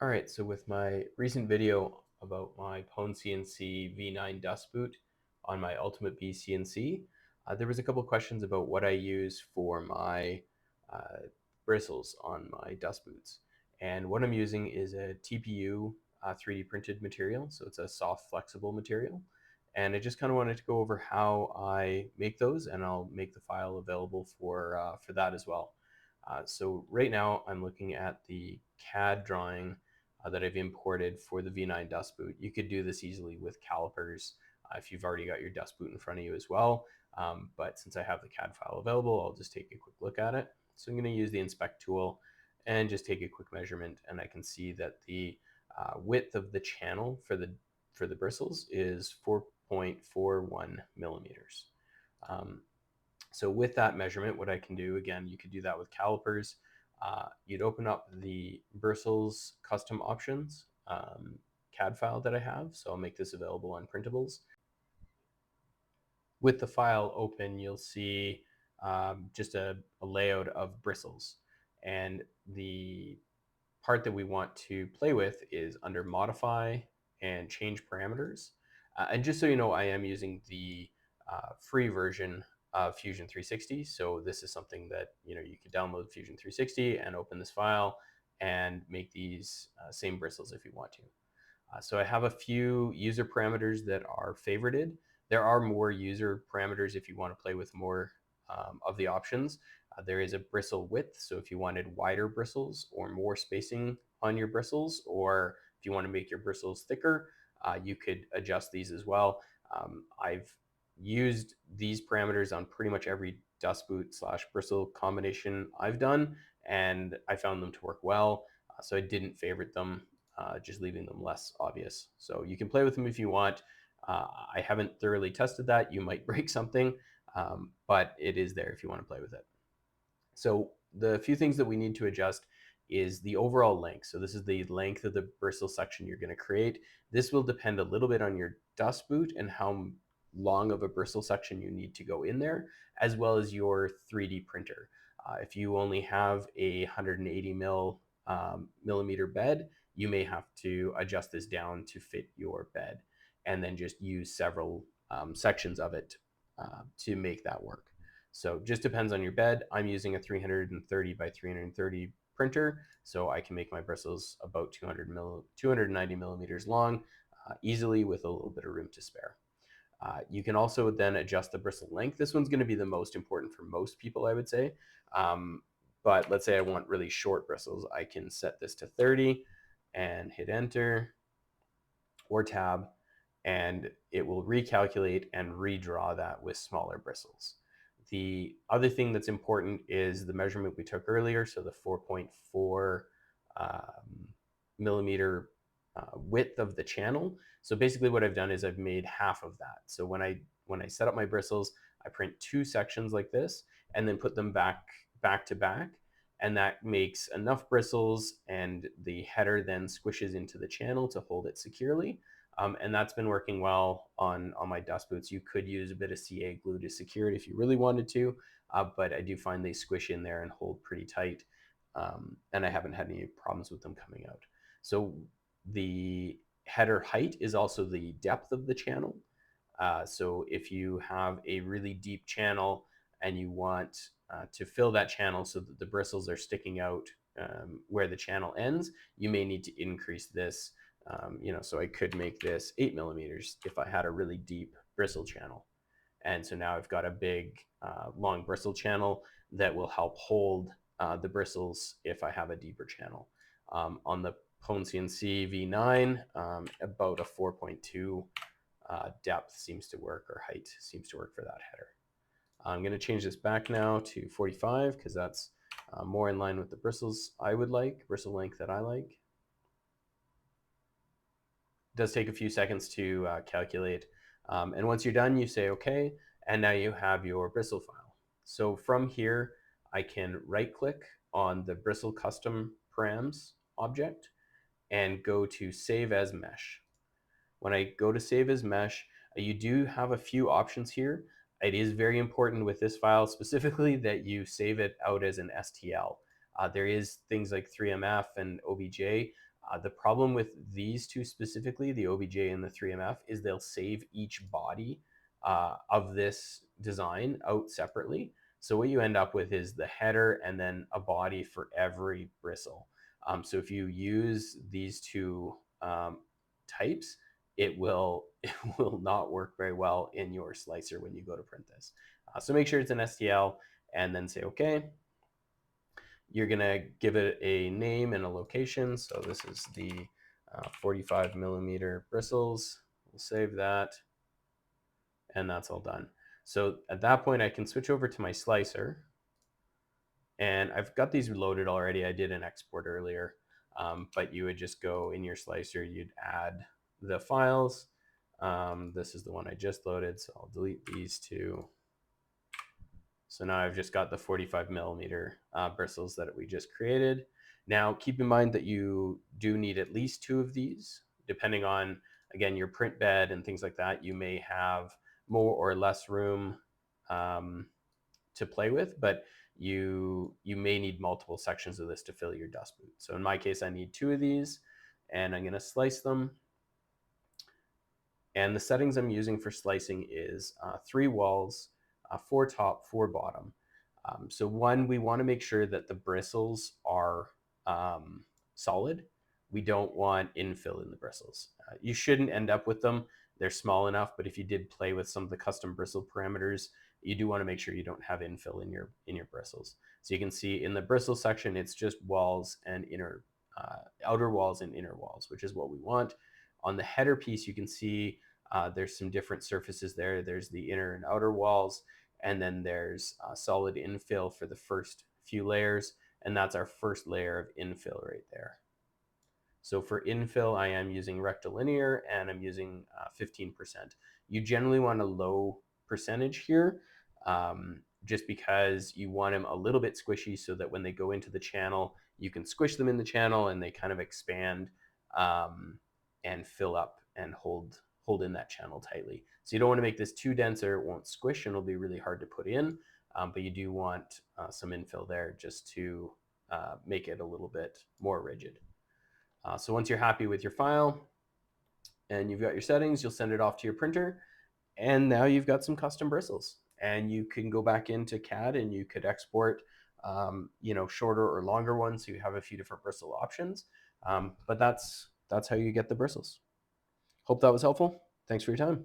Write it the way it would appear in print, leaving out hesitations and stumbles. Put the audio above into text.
All right, so with my recent video about my Pwn CNC V9 dust boot on my Ultimate B CNC, there was a couple questions about what I use for my bristles on my dust boots. And what I'm using is a TPU 3D printed material, so it's a soft, flexible material. And I just kind of wanted to go over how I make those, and I'll make the file available for that as well. So right now I'm looking at the CAD drawing that I've imported for the V9 dust boot. You could do this easily with calipers if you've already got your dust boot in front of you as well. But since I have the CAD file available, I'll just take a quick look at it. So I'm going to use the inspect tool and just take a quick measurement, and I can see that the width of the channel for the bristles is 4.41 millimeters. Um, so with that measurement, what I can do, again, you could do that with calipers. You'd open up the Bristles custom options CAD file that I have. So I'll make this available on printables. With the file open, you'll see just a layout of bristles. And the part that we want to play with is under modify and change parameters. And just so you know, I am using the free version of Fusion 360. So this is something that you could download Fusion 360 and open this file and make these same bristles if you want to. So I have a few user parameters that are favorited. There are more user parameters if you want to play with more of the options. There is a bristle width, so if you wanted wider bristles or more spacing on your bristles, or if you want to make your bristles thicker, you could adjust these as well. I've used these parameters on pretty much every dust boot slash bristle combination I've done, and I found them to work well. So I didn't favorite them, just leaving them less obvious. So you can play with them if you want. I haven't thoroughly tested that. You might break something, but it is there if you want to play with it. So the few things that we need to adjust is the overall length. So this is the length of the bristle section you're going to create. This will depend a little bit on your dust boot and how long of a bristle section you need to go in there, as well as your 3D printer. If you only have a 180 millimeter bed, you may have to adjust this down to fit your bed, and then just use several sections of it to make that work. So just depends on your bed. I'm using a 330 by 330 printer, so I can make my bristles about 290 millimeters long easily with a little bit of room to spare. You can also then adjust the bristle length. This one's going to be the most important for most people, I would say. But let's say I want really short bristles. I can set this to 30 and hit enter or tab, and it will recalculate and redraw that with smaller bristles. The other thing that's important is the measurement we took earlier, so the 4.4 millimeter width of the channel. So basically what I've done is I've made half of that. So when I set up my bristles, I print two sections like this and then put them back to back, and that makes enough bristles, and the header then squishes into the channel to hold it securely. And that's been working well on my dust boots. You could use a bit of CA glue to secure it if you really wanted to, but I do find they squish in there and hold pretty tight, and I haven't had any problems with them coming out. So the header height is also the depth of the channel. So if you have a really deep channel and you want to fill that channel so that the bristles are sticking out where the channel ends, you may need to increase this. So I could make this 8 millimeters if I had a really deep bristle channel. And so now I've got a big, long bristle channel that will help hold the bristles if I have a deeper channel. On the Pwn CNC V9, about a 4.2 depth seems to work, or height seems to work for that header. I'm going to change this back now to 45 because that's more in line with the bristles I would like, bristle length that I like. It does take a few seconds to calculate. And once you're done, you say OK, and now you have your bristle file. So from here, I can right click on the bristle custom params object and go to save as mesh. When I go to save as mesh, you do have a few options here. It is very important with this file specifically that you save it out as an STL. There is things like 3MF and OBJ. The problem with these two specifically, the OBJ and the 3MF, is they'll save each body of this design out separately. So what you end up with is the header and then a body for every bristle. So if you use these two types, it will it will not work very well in your slicer when you go to print this. So make sure it's an STL and then say okay. You're gonna give it a name and a location. So this is the 45 millimeter bristles. We'll save that, and that's all done. So at that point, I can switch over to my slicer, and I've got these loaded already. I did an export earlier, but you would just go in your slicer, you'd add the files. This is the one I just loaded, so I'll delete these two. So now I've just got the 45 millimeter bristles that we just created. Now keep in mind that you do need at least two of these, depending on, again, your print bed and things like that. You may have more or less room to play with, but you may need multiple sections of this to fill your dust boot. So in my case, I need two of these, and I'm going to slice them. And the settings I'm using for slicing is 3 walls, 4 top, 4 bottom. So one, we want to make sure that the bristles are solid. We don't want infill in the bristles. You shouldn't end up with them. They're small enough, but if you did play with some of the custom bristle parameters, you do want to make sure you don't have infill in your bristles. So you can see in the bristle section, it's just walls and outer walls and inner walls, which is what we want. On the header piece, you can see there's some different surfaces there. There's the inner and outer walls, and then there's solid infill for the first few layers, and that's our first layer of infill right there. So for infill, I am using rectilinear, and I'm using 15%. You generally want a low percentage here, just because you want them a little bit squishy so that when they go into the channel, you can squish them in the channel and they kind of expand and fill up and hold in that channel tightly. So you don't want to make this too dense or it won't squish and it'll be really hard to put in, but you do want some infill there just to make it a little bit more rigid. So once you're happy with your file and you've got your settings, you'll send it off to your printer, and now you've got some custom bristles. And you can go back into CAD and you could export, shorter or longer ones, so you have a few different bristle options. But that's how you get the bristles. Hope that was helpful. Thanks for your time.